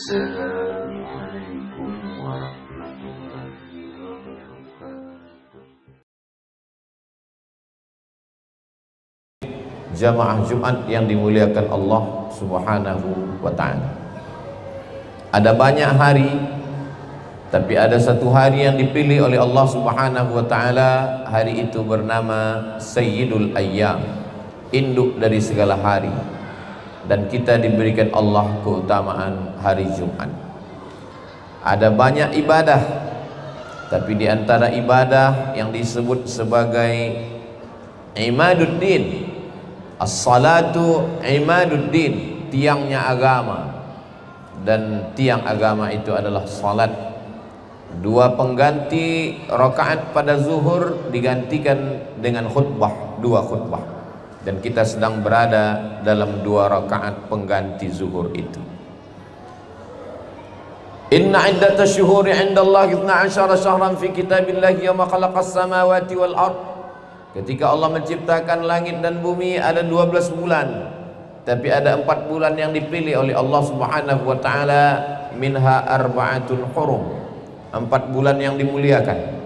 Assalamualaikum warahmatullahi wabarakatuh. Jamaah Jumat yang dimuliakan Allah Subhanahu wa ta'ala. Ada banyak hari, tapi ada satu hari yang dipilih oleh Allah Subhanahu wa ta'ala. Hari itu bernama Sayyidul Ayyam, induk dari segala hari. Dan kita diberikan Allah keutamaan hari Jumat. Ada banyak ibadah, tapi di antara ibadah yang disebut sebagai imaduddin, as-salatu imaduddin, tiangnya agama. Dan tiang agama itu adalah salat. Dua pengganti rakaat pada zuhur digantikan dengan khutbah, dua khutbah. Dan kita sedang berada dalam dua rakaat pengganti zuhur itu. Inna iddatash syuhuri 'indallahi 12 syahran fi kitabillahi yawma khalaqas samawati wal ard. Ketika Allah menciptakan langit dan bumi ada 12 bulan. Tapi ada 4 bulan yang dipilih oleh Allah Subhanahu wa taala, minha arba'atun hurum. 4 bulan yang dimuliakan.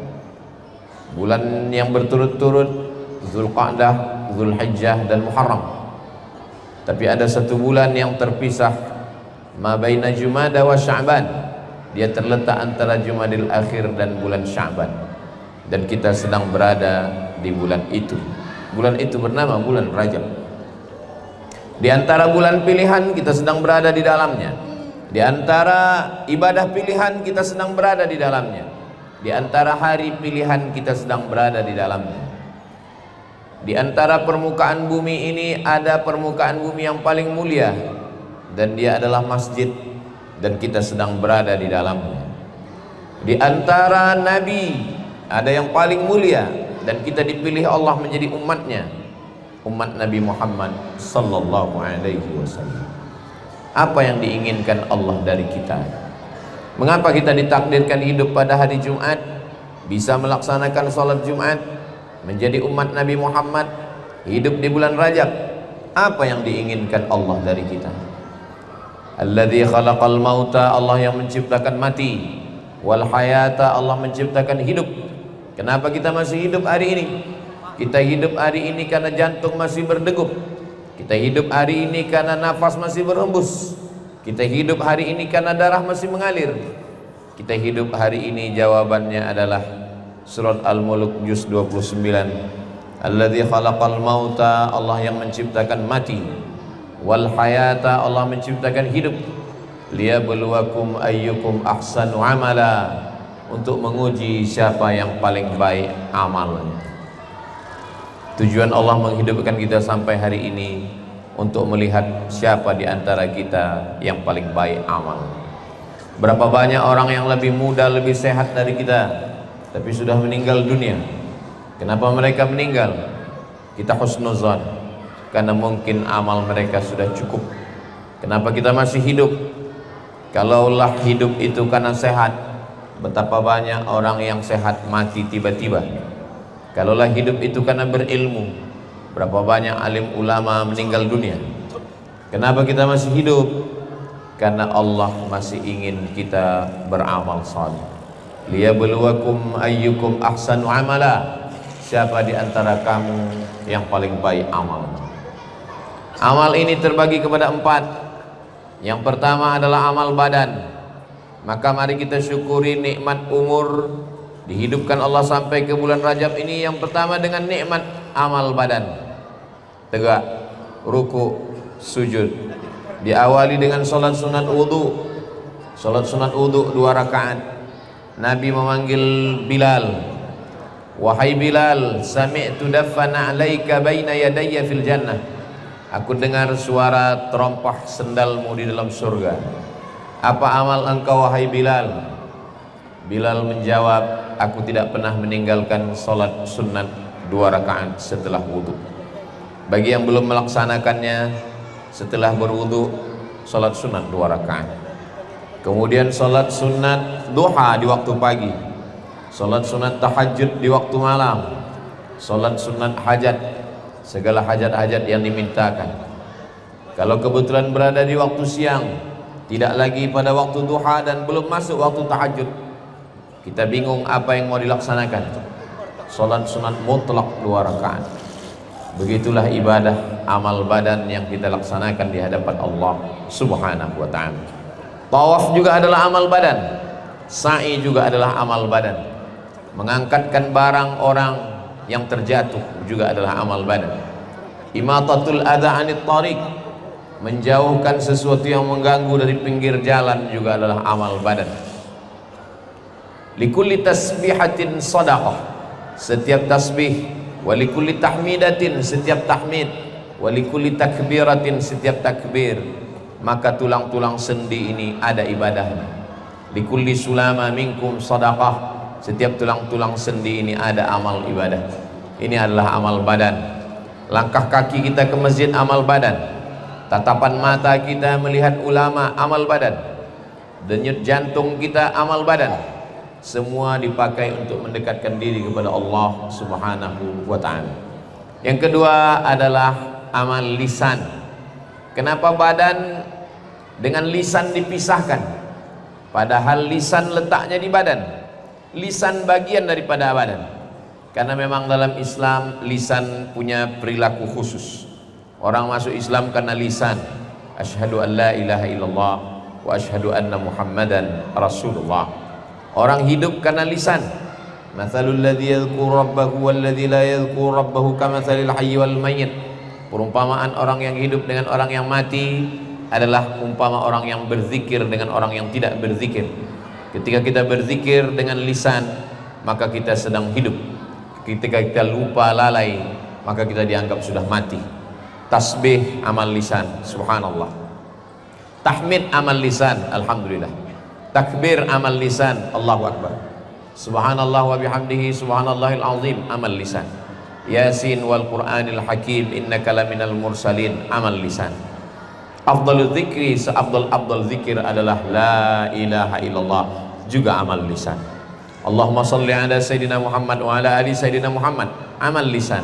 Bulan yang berturut-turut Zulqa'dah, Zulhijjah dan Muharram. Tapi ada satu bulan yang terpisah, ma baina Jumada wa Sya'ban. Dia terletak antara Jumadil Akhir dan bulan Sya'ban. Dan kita sedang berada di bulan itu. Bulan itu bernama bulan Rajab. Di antara bulan pilihan kita sedang berada di dalamnya. Di antara ibadah pilihan kita sedang berada di dalamnya. Di antara hari pilihan kita sedang berada di dalamnya. Di antara permukaan bumi ini ada permukaan bumi yang paling mulia, dan dia adalah masjid, dan kita sedang berada di dalamnya. Di antara nabi ada yang paling mulia, dan kita dipilih Allah menjadi umatnya, umat Nabi Muhammad sallallahu alaihi wasallam. Apa yang diinginkan Allah dari kita? Mengapa kita ditakdirkan hidup pada hari Jumat, bisa melaksanakan sholat Jumat, menjadi umat Nabi Muhammad, hidup di bulan Rajab? Apa yang diinginkan Allah dari kita? Alladzi khalaqal mauta, Allah yang menciptakan mati, wal hayata, Allah menciptakan hidup. Kenapa kita masih hidup hari ini? Kita hidup hari ini karena jantung masih berdegup. Kita hidup hari ini karena nafas masih berhembus. Kita hidup hari ini karena darah masih mengalir. Kita hidup hari ini, jawabannya adalah Surat Al-Mulk juz 29. Alladzi khalaqal mauta, Allah yang menciptakan mati, wal hayata, Allah menciptakan hidup, liyabluwakum ayyukum ahsanu amala, untuk menguji siapa yang paling baik amalnya. Tujuan Allah menghidupkan kita sampai hari ini untuk melihat siapa di antara kita yang paling baik amal. Berapa banyak orang yang lebih muda, lebih sehat dari kita, tapi sudah meninggal dunia. Kenapa mereka meninggal? Kita husnuzan, karena mungkin amal mereka sudah cukup. Kenapa kita masih hidup? Kalaulah hidup itu karena sehat, betapa banyak orang yang sehat mati tiba-tiba. Kalaulah hidup itu karena berilmu, berapa banyak alim ulama meninggal dunia. Kenapa kita masih hidup? Karena Allah masih ingin kita beramal saleh. Liyabluwakum ayyukum ahsanu amala, siapa di antara kamu yang paling baik amal. Amal ini terbagi kepada 4. Yang pertama adalah amal badan. Maka mari kita syukuri nikmat umur, dihidupkan Allah sampai ke bulan Rajab ini. Yang pertama dengan nikmat amal badan, tegak, ruku, sujud, diawali dengan salat sunat wudu. Salat sunat wudu 2 rakaat. Nabi memanggil Bilal, wahai Bilal, sami'tu daffana 'alaika baina yadayya fil jannah. Aku dengar suara terompah sendalmu di dalam surga. Apa amal engkau wahai Bilal? Bilal menjawab, aku tidak pernah meninggalkan salat sunat 2 rakaat setelah wudu. Bagi yang belum melaksanakannya, setelah berwudu salat sunat 2 rakaat. Kemudian salat sunat duha di waktu pagi, salat sunat tahajud di waktu malam, salat sunat hajat, segala hajat-hajat yang dimintakan. Kalau kebetulan berada di waktu siang, tidak lagi pada waktu duha dan belum masuk waktu tahajud. Kita bingung apa yang mau dilaksanakan. Salat sunat mutlak 2 rakaat. Begitulah ibadah amal badan yang kita laksanakan di hadapan Allah Subhanahu wa ta'ala. Tawaf juga adalah amal badan. Sa'i juga adalah amal badan. Mengangkatkan barang orang yang terjatuh juga adalah amal badan. Imatatul adha anit tariq, menjauhkan sesuatu yang mengganggu dari pinggir jalan juga adalah amal badan. Likulli tasbihatin sadaqah, setiap tasbih, walikulli tahmidatin, setiap tahmid, walikulli takbiratin, setiap takbir, maka tulang-tulang sendi ini ada ibadahnya. Likulli sulama minkum sadaqah, setiap tulang-tulang sendi ini ada amal ibadah. Ini adalah amal badan. Langkah kaki kita ke masjid amal badan. Tatapan mata kita melihat ulama amal badan. Denyut jantung kita amal badan. Semua dipakai untuk mendekatkan diri kepada Allah Subhanahu wa ta'ala. Yang kedua adalah amal lisan. Kenapa badan dengan lisan dipisahkan? Padahal lisan letaknya di badan. Lisan bagian daripada badan. Karena memang dalam Islam lisan punya perilaku khusus. Orang masuk Islam karena lisan. Asyhadu an la ilaha illallah wa asyhadu anna Muhammadan Rasulullah. Orang hidup karena lisan. Mathalul ladzi yadhkuru rabbahu wal ladzi la yadhkuru rabbahu kamathalil hayyi wal mayyit. Perumpamaan orang yang hidup dengan orang yang mati adalah umpama orang yang berzikir dengan orang yang tidak berzikir. Ketika kita berzikir dengan lisan, maka kita sedang hidup. Ketika kita lupa lalai, maka kita dianggap sudah mati. Tasbih amal lisan, subhanallah. Tahmid amal lisan, alhamdulillah. Takbir amal lisan, Allahu akbar. Subhanallah wa bihamdihi subhanallahil azim, amal lisan. Yasin wal Qur'anil hakim innaka laminal mursalin, amal lisan. Afdalul zikri, seabdal zikir adalah la ilaha illallah, juga amal lisan. Allahumma salli ala Sayyidina Muhammad wa ala ali Sayyidina Muhammad, amal lisan.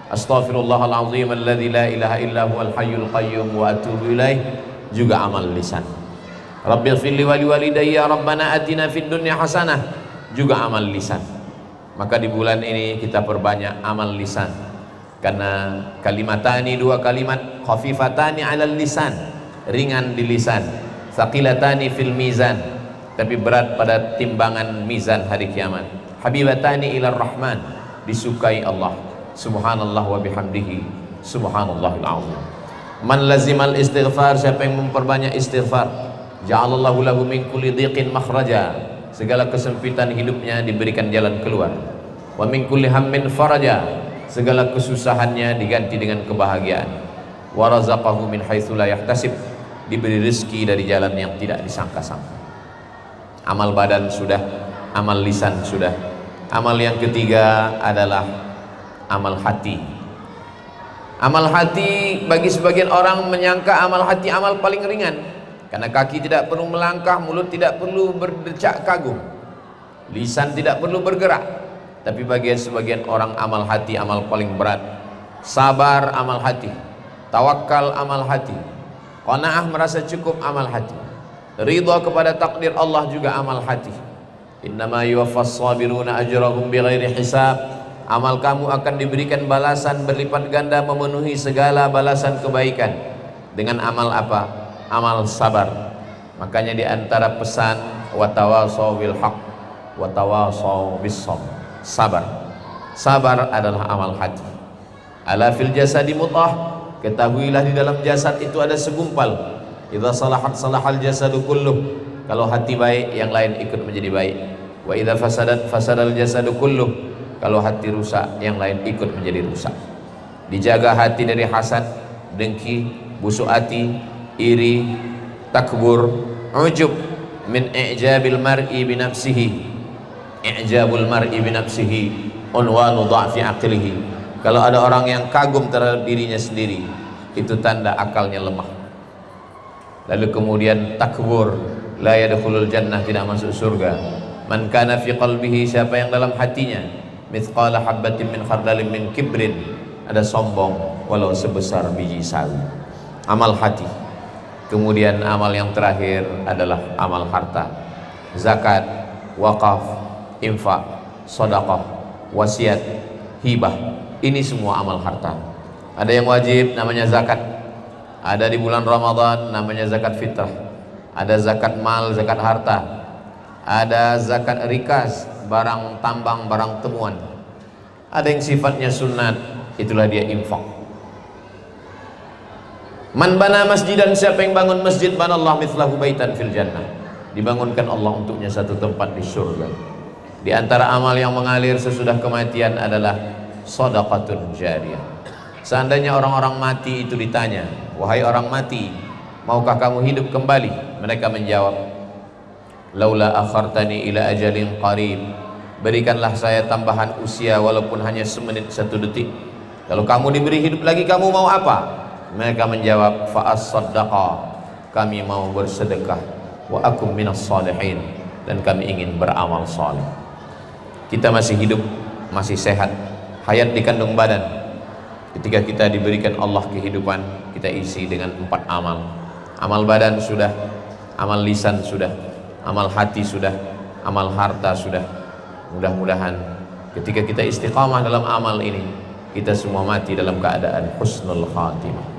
Astaghfirullahal azim alladzi la ilaha illa huwal hayyul qayyum wa atubu ilaih, juga amal lisan. Rabbighfirli wa liwalidayya rabbana atina fid dunya hasanah, juga amal lisan. Maka di bulan ini kita perbanyak amal lisan. Karena kalimatani, 2 kalimat, khafifatani 'alal lisan, ringan di lisan, thaqilatani fil mizan, tapi berat pada timbangan mizan hari kiamat. Habibatani ilar rahman, disukai Allah subhanallah wa bihamdihi subhanallahil azim. Man lazimal istighfar, siapa yang memperbanyak istighfar, ja'alallahu lahu min kulli dhiqin makhraja, segala kesempitan hidupnya diberikan jalan keluar. Wa min kulli hammin faraja, segala kesusahannya diganti dengan kebahagiaan. Wa razaqahu min haitsu la yahtasib, diberi rezeki dari jalan yang tidak disangka-sangka. Amal badan sudah, amal lisan sudah. Amal yang ketiga adalah amal hati. Amal hati, bagi sebagian orang menyangka amal hati amal paling ringan. Karena kaki tidak perlu melangkah, mulut tidak perlu berdecak kagum, lisan tidak perlu bergerak. Tapi bagi sebagian orang amal hati amal paling berat. Sabar amal hati, tawakal amal hati, qanaah merasa cukup amal hati, ridha kepada takdir Allah juga amal hati. Innama yuwaffas sabiruna ajrahum bighairi hisab, amal kamu akan diberikan balasan berlipat ganda, memenuhi segala balasan kebaikan. Dengan amal apa? Amal sabar. Makanya di antara pesan watawasau bil haq watawasau bis sabr, sabar. Sabar adalah amal hati. Ala fil jasadi mutah, ketahuilah di dalam jasad itu ada segumpal. Idza salahat salahal jasadu kulluh, kalau hati baik yang lain ikut menjadi baik. Wa idza fasadat fasadal jasadu kulluh, kalau hati rusak yang lain ikut menjadi rusak. Dijaga hati dari hasad, dengki, busuk hati, iri, takbur, ujub, min i'jabil mar'i bi nafsihi. I'jabul mar'i bi nafsihi unwanu dha'fi aqlihi. Kalau ada orang yang kagum terhadap dirinya sendiri, itu tanda akalnya lemah. Lalu kemudian takbur, la yadkhulul jannah, tidak masuk surga. Man kana fi qalbihi, siapa yang dalam hatinya mithqala habbatin min khardalin min kibrin, ada sombong walau sebesar biji sawi. Amal hati. Kemudian amal yang terakhir adalah amal harta, zakat, wakaf, infak, sedekah, wasiat, hibah. Ini semua amal harta. Ada yang wajib namanya zakat, ada di bulan Ramadan namanya zakat fitrah, ada zakat mal, zakat harta, ada zakat rikas, barang tambang, barang temuan. Ada yang sifatnya sunat, itulah dia infak. Man bana masjidan, siapa yang bangun masjid, banallahu mithlahu baitan fil jannah, dibangunkan Allah untuknya satu tempat di surga. Di antara amal yang mengalir sesudah kematian adalah shadaqatun jariyah. Seandainya orang-orang mati itu ditanya, wahai orang mati, maukah kamu hidup kembali? Mereka menjawab, laula akhartani ila ajalin qarib, berikanlah saya tambahan usia walaupun hanya semenit, satu detik. Kalau kamu diberi hidup lagi, kamu mau apa? Mereka menjawab, fa'as-saddaqa, kami mau bersedekah, wa akum minas salihin, dan kami ingin beramal saleh. Kita masih hidup, masih sehat, hayat di kandung badan. Ketika kita diberikan Allah kehidupan, kita isi dengan 4 amal. Amal badan sudah, amal lisan sudah, amal hati sudah, amal harta sudah. Mudah-mudahan ketika kita istiqamah dalam amal ini, kita semua mati dalam keadaan husnul khatimah.